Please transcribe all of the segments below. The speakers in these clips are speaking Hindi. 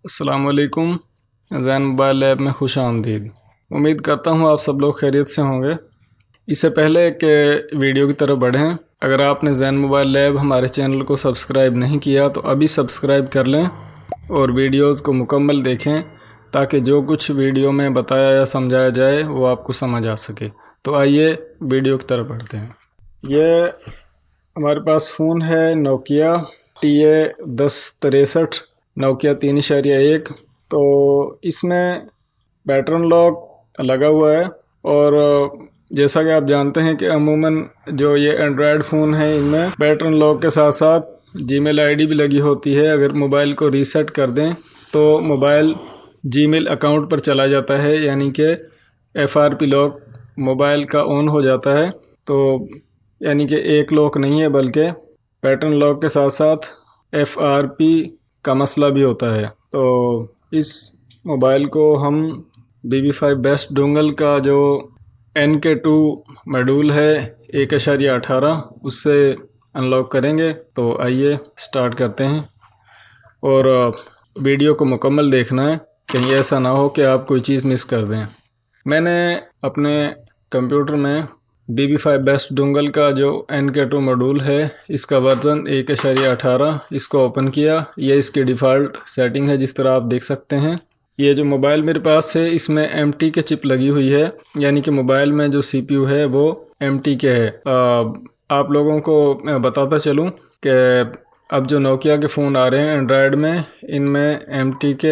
अस्सलाम वालेकुम। जैन मोबाइल लैब में खुश आमदीद। उम्मीद करता हूँ आप सब लोग खैरियत से होंगे। इससे पहले कि वीडियो की तरफ बढ़ें, अगर आपने जैन मोबाइल लैब हमारे चैनल को सब्सक्राइब नहीं किया तो अभी सब्सक्राइब कर लें और वीडियोज़ को मुकम्मल देखें ताकि जो कुछ वीडियो में बताया या समझाया जाए वो आपको समझ आ सके। तो आइए वीडियो की तरफ बढ़ते हैं। ये हमारे पास फ़ोन है नोकिया TA1063, नोकिया 3.1। तो इसमें पैटर्न लॉक लगा हुआ है और जैसा कि आप जानते हैं कि अमूमन जो ये एंड्रॉयड फ़ोन है इनमें पैटर्न लॉक के साथ साथ जीमेल आईडी भी लगी होती है। अगर मोबाइल को रीसेट कर दें तो मोबाइल जीमेल अकाउंट पर चला जाता है, यानी कि FRP लॉक मोबाइल का ऑन हो जाता है। तो यानी कि एक लॉक नहीं है बल्कि पैटर्न लॉक के साथ साथ FRP का मसला भी होता है। तो इस मोबाइल को हम BB5 बेस्ट डोंगल का जो NK2 मॉड्यूल है 1.18 उससे अनलॉक करेंगे। तो आइए स्टार्ट करते हैं और वीडियो को मुकम्मल देखना है, कहीं ऐसा ना हो कि आप कोई चीज़ मिस कर दें। मैंने अपने कंप्यूटर में BB5 बेस्ट डोंगल का जो NK2 मॉड्यूल है इसका वर्ज़न 1.18 इसको ओपन किया। ये इसकी डिफ़ॉल्ट सेटिंग है जिस तरह आप देख सकते हैं। ये जो मोबाइल मेरे पास है इसमें MTK चिप लगी हुई है, यानी कि मोबाइल में जो CPU है वो MTK है। आप लोगों को मैं बताता चलूँ कि अब जो नोकिया के फ़ोन आ रहे हैं एंड्रॉयड में, इनमें MTK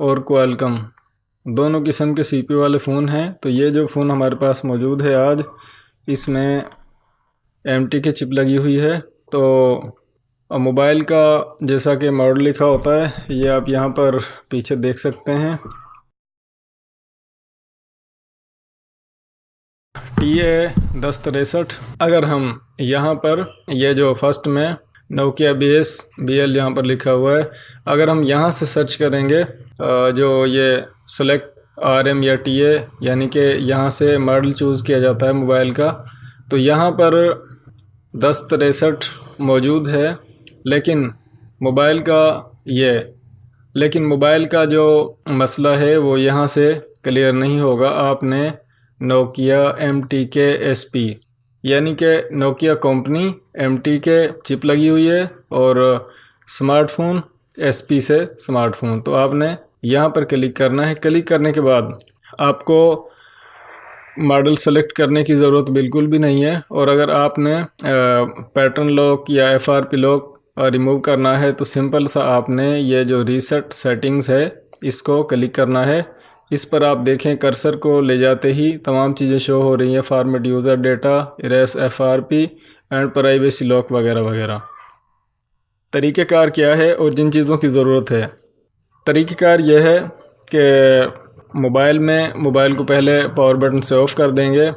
और क्वालकॉम दोनों किस्म के CPU वाले फ़ोन हैं। तो ये जो फ़ोन हमारे पास मौजूद है आज, इसमें MTK चिप लगी हुई है। तो मोबाइल का जैसा कि मॉडल लिखा होता है ये आप यहाँ पर पीछे देख सकते हैं, TA1063। अगर हम यहाँ पर ये जो फर्स्ट में नोकिया BL जहाँ पर लिखा हुआ है, अगर हम यहाँ से सर्च करेंगे जो ये सेलेक्ट RM या TA, यानी कि यहाँ से मॉडल चूज़ किया जाता है मोबाइल का, तो यहाँ पर 1063 मौजूद है। लेकिन मोबाइल का जो मसला है वो यहाँ से क्लियर नहीं होगा। आपने नोकिया MTK SP, यानी कि नोकिया कंपनी MTK चिप लगी हुई है और स्मार्टफोन SP से स्मार्टफोन, तो आपने यहाँ पर क्लिक करना है। क्लिक करने के बाद आपको मॉडल सेलेक्ट करने की ज़रूरत बिल्कुल भी नहीं है। और अगर आपने पैटर्न लॉक या FRP लॉक रिमूव करना है तो सिंपल सा आपने ये जो रीसेट सेटिंग्स है इसको क्लिक करना है। इस पर आप देखें कर्सर को ले जाते ही तमाम चीज़ें शो हो रही हैं, format user data, erase FRP and privacy lock वगैरह वगैरह। तरीक़ेकार क्या है और जिन चीज़ों की ज़रूरत है, तरीक़ेकार यह है कि मोबाइल को पहले पावर बटन से ऑफ़ कर देंगे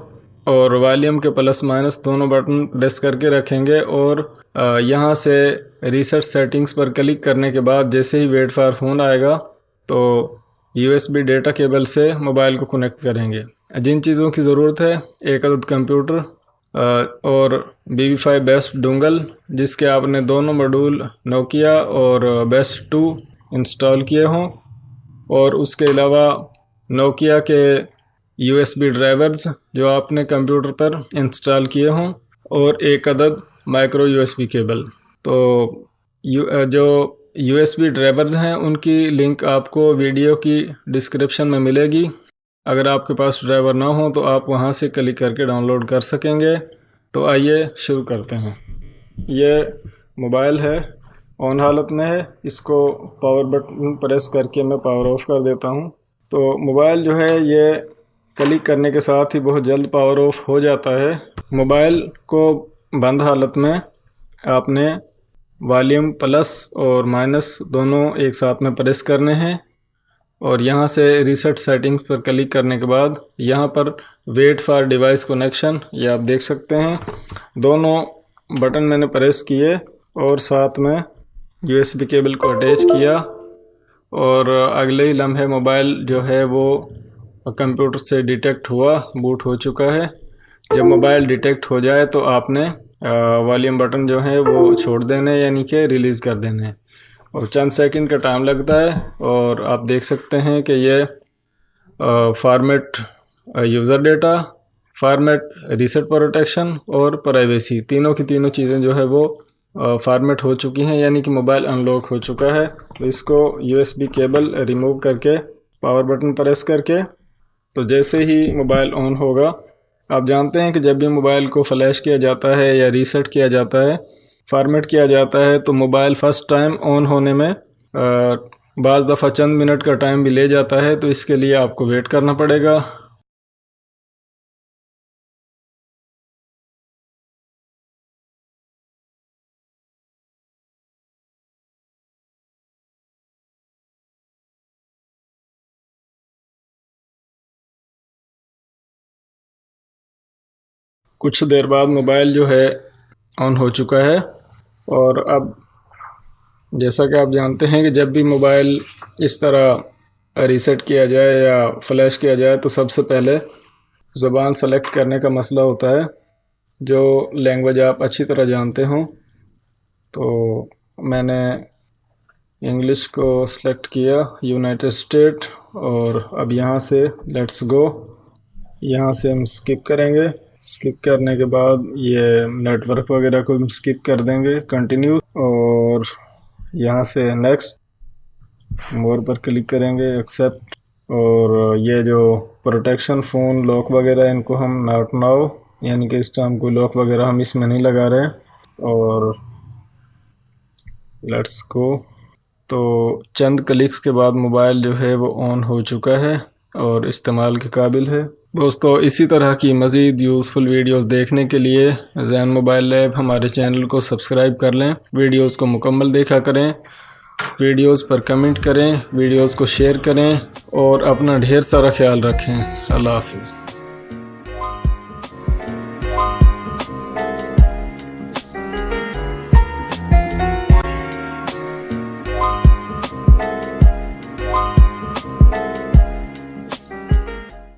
और वॉल्यूम के प्लस माइनस दोनों बटन प्रेस करके रखेंगे और यहाँ से रीसेट सेटिंग्स पर क्लिक करने के बाद जैसे ही वेट फॉर फ़ोन आएगा तो USB डेटा केबल से मोबाइल को कनेक्ट करेंगे। जिन चीज़ों की ज़रूरत है, एक अदद कंप्यूटर और BB5 बेस्ट डोंगल जिसके आपने दोनों मॉड्यूल नोकिया और बेस्ट 2 इंस्टॉल किए हों, और उसके अलावा नोकिया के USB ड्राइवर्स जो आपने कंप्यूटर पर इंस्टॉल किए हों और एक अदद माइक्रो USB केबल। तो जो USB ड्राइवर्स हैं उनकी लिंक आपको वीडियो की डिस्क्रिप्शन में मिलेगी। अगर आपके पास ड्राइवर ना हो तो आप वहां से क्लिक करके डाउनलोड कर सकेंगे। तो आइए शुरू करते हैं। ये मोबाइल है, ऑन हालत में है। इसको पावर बटन प्रेस करके मैं पावर ऑफ कर देता हूँ। तो मोबाइल जो है ये क्लिक करने के साथ ही बहुत जल्द पावर ऑफ हो जाता है। मोबाइल को बंद हालत में आपने वॉल्यूम प्लस और माइनस दोनों एक साथ में प्रेस करने हैं और यहाँ से रीसेट सेटिंग्स पर क्लिक करने के बाद यहाँ पर वेट फॉर डिवाइस कनेक्शन, ये आप देख सकते हैं। दोनों बटन मैंने प्रेस किए और साथ में USB केबल को अटैच किया और अगले ही लम्हे मोबाइल जो है वो कंप्यूटर से डिटेक्ट हुआ, बूट हो चुका है। जब मोबाइल डिटेक्ट हो जाए तो आपने वॉल्यूम बटन जो है वो छोड़ देने, यानी कि रिलीज़ कर देने। और चंद सेकंड का टाइम लगता है। और आप देख सकते हैं कि ये format user data, format reset protection और प्राइवेसी, तीनों की तीनों चीज़ें जो है वो फॉर्मेट हो चुकी हैं, यानी कि मोबाइल अनलॉक हो चुका है। तो इसको USB केबल रिमूव करके पावर बटन प्रेस करके, तो जैसे ही मोबाइल ऑन होगा, आप जानते हैं कि जब भी मोबाइल को फ्लैश किया जाता है या रीसेट किया जाता है, फॉर्मेट किया जाता है, तो मोबाइल फर्स्ट टाइम ऑन होने में बाज़ दफ़ा चंद मिनट का टाइम भी ले जाता है। तो इसके लिए आपको वेट करना पड़ेगा। कुछ देर बाद मोबाइल जो है ऑन हो चुका है। और अब जैसा कि आप जानते हैं कि जब भी मोबाइल इस तरह रीसेट किया जाए या फ्लैश किया जाए, तो सबसे पहले ज़ुबान सेलेक्ट करने का मसला होता है, जो लैंग्वेज आप अच्छी तरह जानते हों। तो मैंने इंग्लिश को सेलेक्ट किया, यूनाइटेड स्टेट, और अब यहाँ से लेट्स गो, यहाँ से हम स्किप करेंगे। स्किप करने के बाद ये नेटवर्क वगैरह को हम स्किप कर देंगे, कंटिन्यू, और यहाँ से नेक्स्ट, मोर पर क्लिक करेंगे, एक्सेप्ट। और ये जो प्रोटेक्शन फ़ोन लॉक वगैरह, इनको हम नॉट नाउ, यानी कि इस टाइम कोई लॉक वगैरह हम इसमें नहीं लगा रहे। और लेट्स गो। तो चंद क्लिक्स के बाद मोबाइल जो है वो ऑन हो चुका है और इस्तेमाल के काबिल है। दोस्तों, इसी तरह की मज़ीद यूज़फुल वीडियोस देखने के लिए ज़ैन मोबाइल लैब हमारे चैनल को सब्सक्राइब कर लें, वीडियोस को मुकम्मल देखा करें, वीडियोस पर कमेंट करें, वीडियोस को शेयर करें और अपना ढेर सारा ख्याल रखें। अल्लाह हाफिज़।